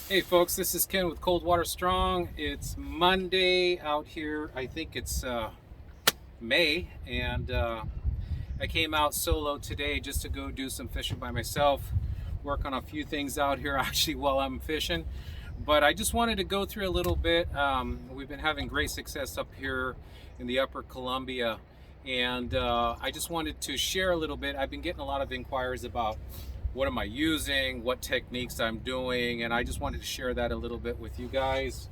Hey folks, this is Ken with Cold Water Strong. It's Monday out here. I think it's May, and I came out solo today just to go do some fishing by myself, work on a few things out here actually while I'm fishing. But I just wanted to go through a little bit. We've been having great success up here in the Upper Columbia, and I just wanted to share a little bit. I've been getting a lot of inquiries about what am I using, what techniques I'm doing, and I just wanted to share that a little bit with you guys.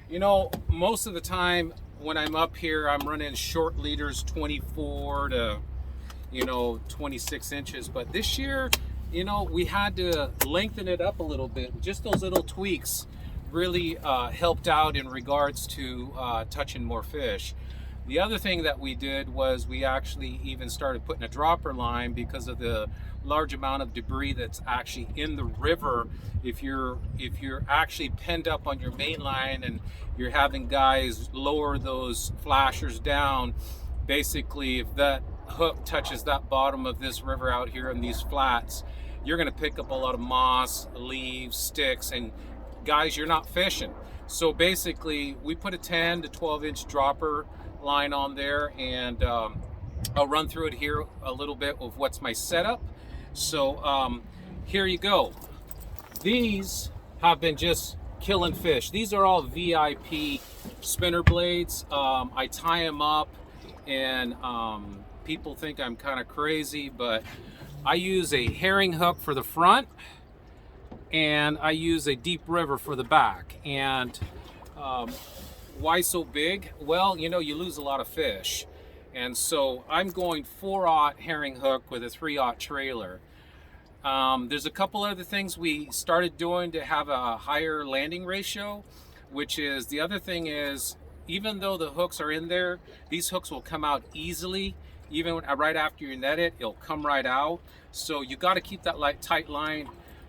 You know, most of the time when I'm up here, I'm running short leaders, 24 to 26 inches. But this year, we had to lengthen it up a little bit. Just those little tweaks really helped out in regards to touching more fish. The other thing that we did was we actually even started putting a dropper line because of the large amount of debris that's actually in the river. If you're actually penned up on your main line and you're having guys lower those flashers down, basically if that hook touches that bottom of this river out here in these flats, you're going to pick up a lot of moss, leaves, sticks, and guys, you're not fishing. So basically we put a 10 to 12 inch dropper line on there, and I'll run through it here a little bit of what's my setup. So here you go. These have been just killing fish. These are all VIP spinner blades. I tie them up, and people think I'm kind of crazy, but I use a herring hook for the front, and I use a deep river for the back. And why so big? Well, you lose a lot of fish. And so I'm going 4/0 herring hook with a 3/0 trailer. There's a couple other things we started doing to have a higher landing ratio, which is the other thing is, even though the hooks are in there, these hooks will come out easily. Even right after you net it, it'll come right out. So you got to keep that tight line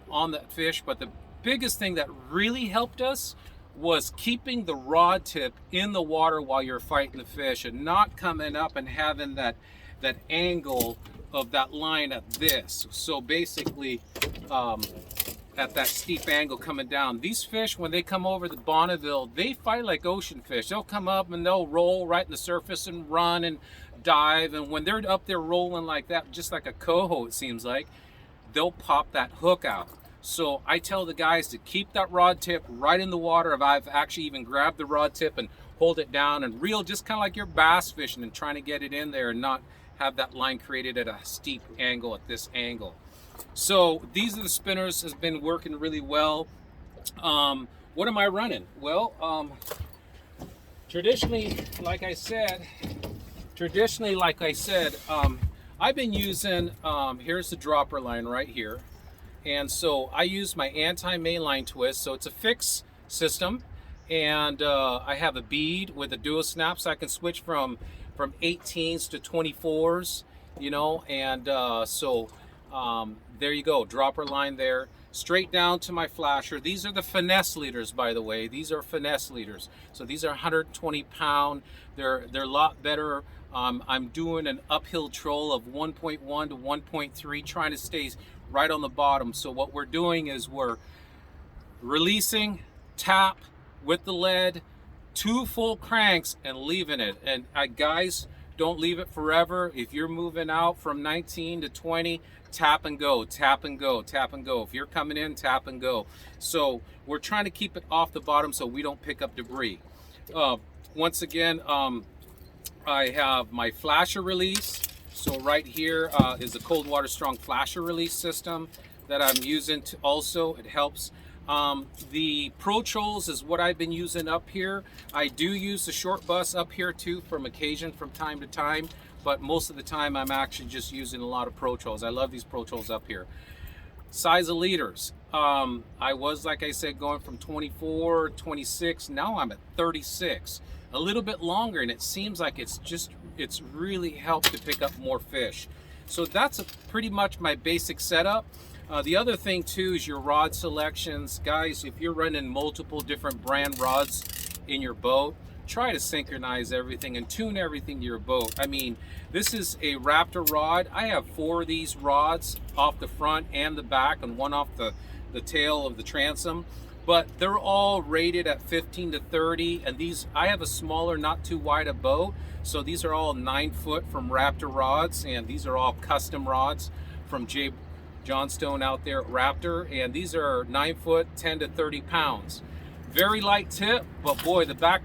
on the fish. But the biggest thing that really helped us was keeping the rod tip in the water while you're fighting the fish, and not coming up and having that angle of that line at this. So basically at that steep angle coming down. These fish, when they come over the Bonneville, they fight like ocean fish. They'll come up and they'll roll right in the surface and run and dive, and when they're up there rolling like that, just like a coho it seems like, they'll pop that hook out. So I tell the guys to keep that rod tip right in the water. If I've actually even grabbed the rod tip and hold it down and reel, just kind of like you're bass fishing and trying to get it in there and not have that line created at a steep angle at this angle. So these are the spinners, has been working really well. What am I running? Well, traditionally, like I said, I've been using, here's the dropper line right here. And so I use my anti-mainline twist. So it's a fixed system. And I have a bead with a dual snap, so I can switch from 18s to 24s, and there you go, dropper line there. Straight down to my flasher. These are the finesse leaders, by the way. These are finesse leaders. So these are 120 pound. They're a lot better. I'm doing an uphill troll of 1.1 to 1.3, trying to stay right on the bottom. So what we're doing is we're releasing, tap with the lead, 2 full cranks, and leaving it. And guys, don't leave it forever. If you're moving out from 19 to 20, tap and go, tap and go, tap and go. If you're coming in, tap and go. So we're trying to keep it off the bottom so we don't pick up debris. Once again, I have my flasher release. So right here is a Cold Water Strong flasher release system that I'm using to also, it helps. The Pro Trolls is what I've been using up here. I do use the short bus up here too from time to time, but most of the time I'm actually just using a lot of Pro Trolls. I love these Pro Trolls up here. Size of leaders. I was, like I said, going from 24, 26. Now I'm at 36. A little bit longer, and it seems like it's really helped to pick up more fish. So that's pretty much my basic setup. The other thing too is your rod selections. Guys, if you're running multiple different brand rods in your boat, try to synchronize everything and tune everything to your boat. I mean, this is a Raptor rod. I have 4 of these rods off the front and the back, and one off the tail of the transom. but they're all rated at 15 to 30. And these, I have a smaller, not too wide a boat, so these are all 9-foot from Raptor rods, and these are all custom rods from Jay Johnstone out there at Raptor, and these are 9-foot, 10 to 30 pounds. Very light tip, but boy, the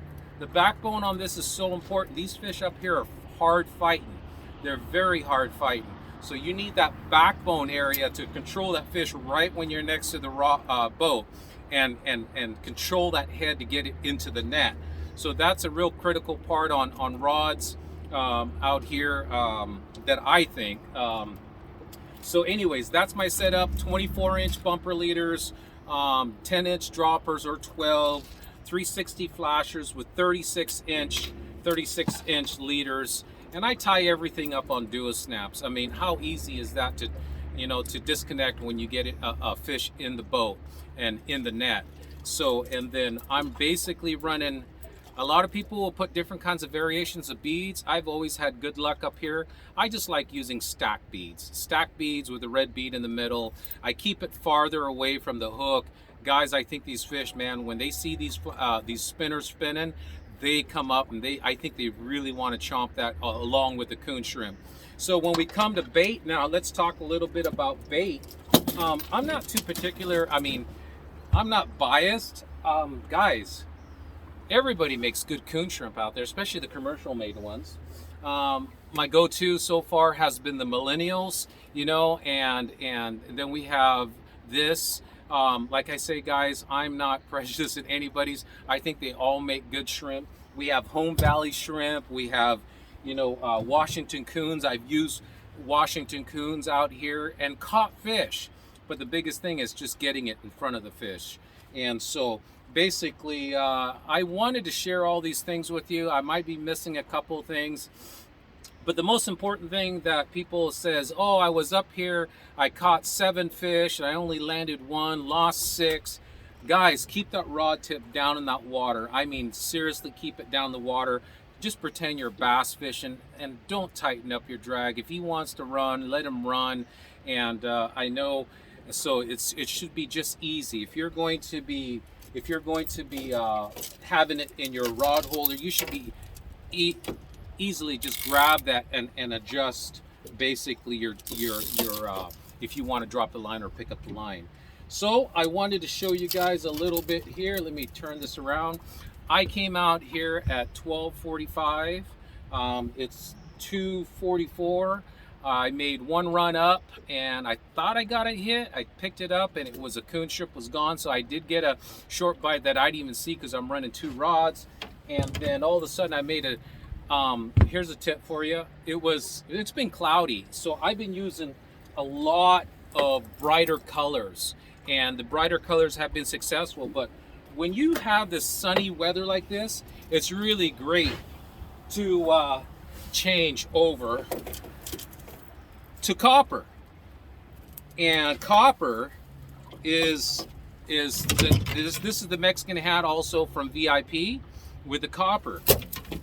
backbone on this is so important. These fish up here are hard fighting. They're very hard fighting. So you need that backbone area to control that fish right when you're next to the boat, and control that head to get it into the net. So that's a real critical part on rods out here that I think. So anyways, that's my setup. 24-inch bumper leaders, 10-inch droppers or 12, 360 flashers with 36-inch leaders. And I tie everything up on duo snaps. I mean, how easy is that to, to disconnect when you get a fish in the boat and in the net? So, and then I'm basically running, a lot of people will put different kinds of variations of beads. I've always had good luck up here. I just like using stack beads with a red bead in the middle. I keep it farther away from the hook. Guys, I think these fish, man, when they see these spinners spinning, they come up and I think they really want to chomp that along with the coon shrimp. So when we come to bait, now let's talk a little bit about bait. I'm not too particular. I mean, I'm not biased. Guys, everybody makes good coon shrimp out there, especially the commercial made ones. My go-to so far has been the Millennials, and then we have this. Like I say, guys, I'm not prejudiced at anybody's. I think they all make good shrimp. We have Home Valley shrimp. We have, Washington coons. I've used Washington coons out here and caught fish. But the biggest thing is just getting it in front of the fish. And so basically, I wanted to share all these things with you. I might be missing a couple things. But the most important thing that people says, oh, I was up here, I caught 7 fish, and I only landed 1, lost 6. Guys, keep that rod tip down in that water. I mean, seriously, keep it down the water. Just pretend you're bass fishing, and don't tighten up your drag. If he wants to run, let him run. And I know, so it should be just easy. If you're going to be having it in your rod holder, you should be easily just grab that and adjust basically your if you want to drop the line or pick up the line. So I wanted to show you guys a little bit here. Let me turn this around. I came out here at 12:45. It's 2:44. I made one run up and I thought I got a hit. I picked it up and it was a coon shrimp was gone. So I did get a short bite that I didn't even see because I'm running 2 rods. And then all of a sudden I made a here's a tip for you. It's been cloudy, so I've been using a lot of brighter colors, and the brighter colors have been successful. But when you have this sunny weather like this, it's really great to change over to copper. And copper is this is the Mexican hat also from VIP with the copper.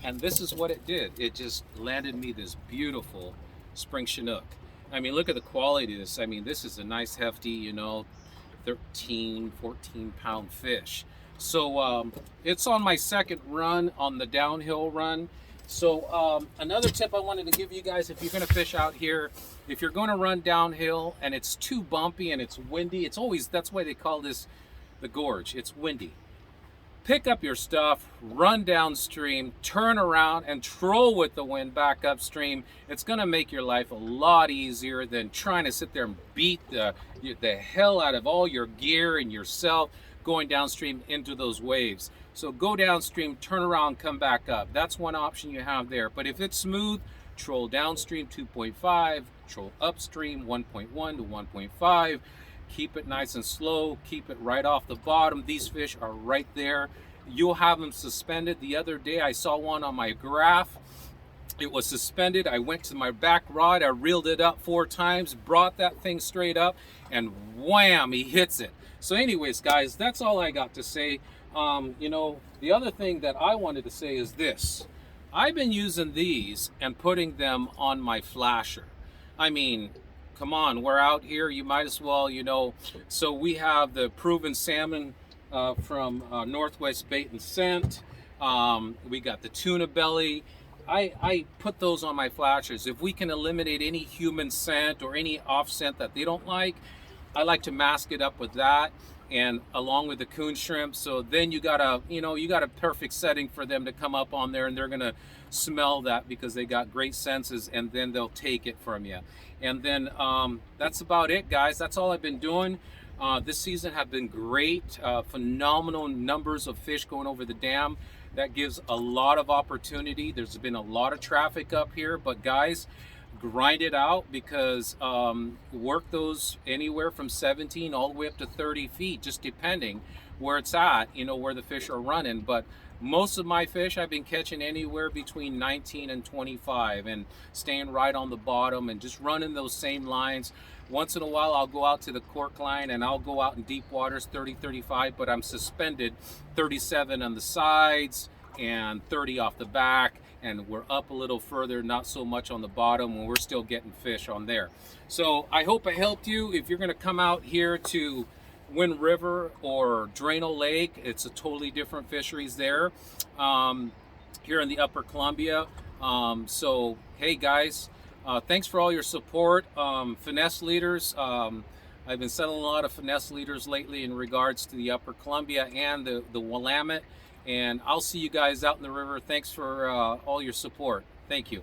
And this is what it did. It just landed me this beautiful Spring Chinook. I mean, look at the quality of this. I mean, this is a nice hefty, 13, 14 pound fish. So it's on my second run on the downhill run. So another tip I wanted to give you guys, if you're going to fish out here, if you're going to run downhill and it's too bumpy and it's windy, that's why they call this the gorge. It's windy. Pick up your stuff, run downstream, turn around, and troll with the wind back upstream. It's going to make your life a lot easier than trying to sit there and beat the hell out of all your gear and yourself going downstream into those waves. So go downstream, turn around, come back up. That's one option you have there. But if it's smooth, troll downstream 2.5, troll upstream 1.1 to 1.5. Keep it nice and slow. Keep it right off the bottom. These fish are right there. You'll have them suspended. The other day I saw one on my graph. It was suspended. I went to my back rod. I reeled it up 4 times, brought that thing straight up, and wham, he hits it. So anyways, guys, that's all I got to say. The other thing that I wanted to say is this. I've been using these and putting them on my flasher. I mean, come on, we're out here, you might as well, so we have the proven salmon from Northwest Bait and Scent. We got the tuna belly. I put those on my flashers. If we can eliminate any human scent or any off scent that they don't like, I like to mask it up with that, and along with the coon shrimp. So then you got a perfect setting for them to come up on there, and they're gonna smell that because they got great senses, and then they'll take it from you. And then that's about it, guys. That's all I've been doing. This season have been great. Phenomenal numbers of fish going over the dam. That gives a lot of opportunity. There's been a lot of traffic up here, but guys, grind it out, because work those anywhere from 17 all the way up to 30 feet, just depending where it's at, where the fish are running. But most of my fish I've been catching anywhere between 19 and 25 and staying right on the bottom and just running those same lines. Once in a while I'll go out to the cork line and I'll go out in deep waters 30, 35, but I'm suspended 37 on the sides and 30 off the back, and we're up a little further, not so much on the bottom, and we're still getting fish on there. So I hope I helped you. If you're going to come out here to Wind River or Drano Lake, it's a totally different fisheries there, here in the Upper Columbia. So hey guys, thanks for all your support. Finesse leaders, I've been selling a lot of finesse leaders lately in regards to the Upper Columbia and the Willamette. And I'll see you guys out in the river. Thanks for all your support. Thank you.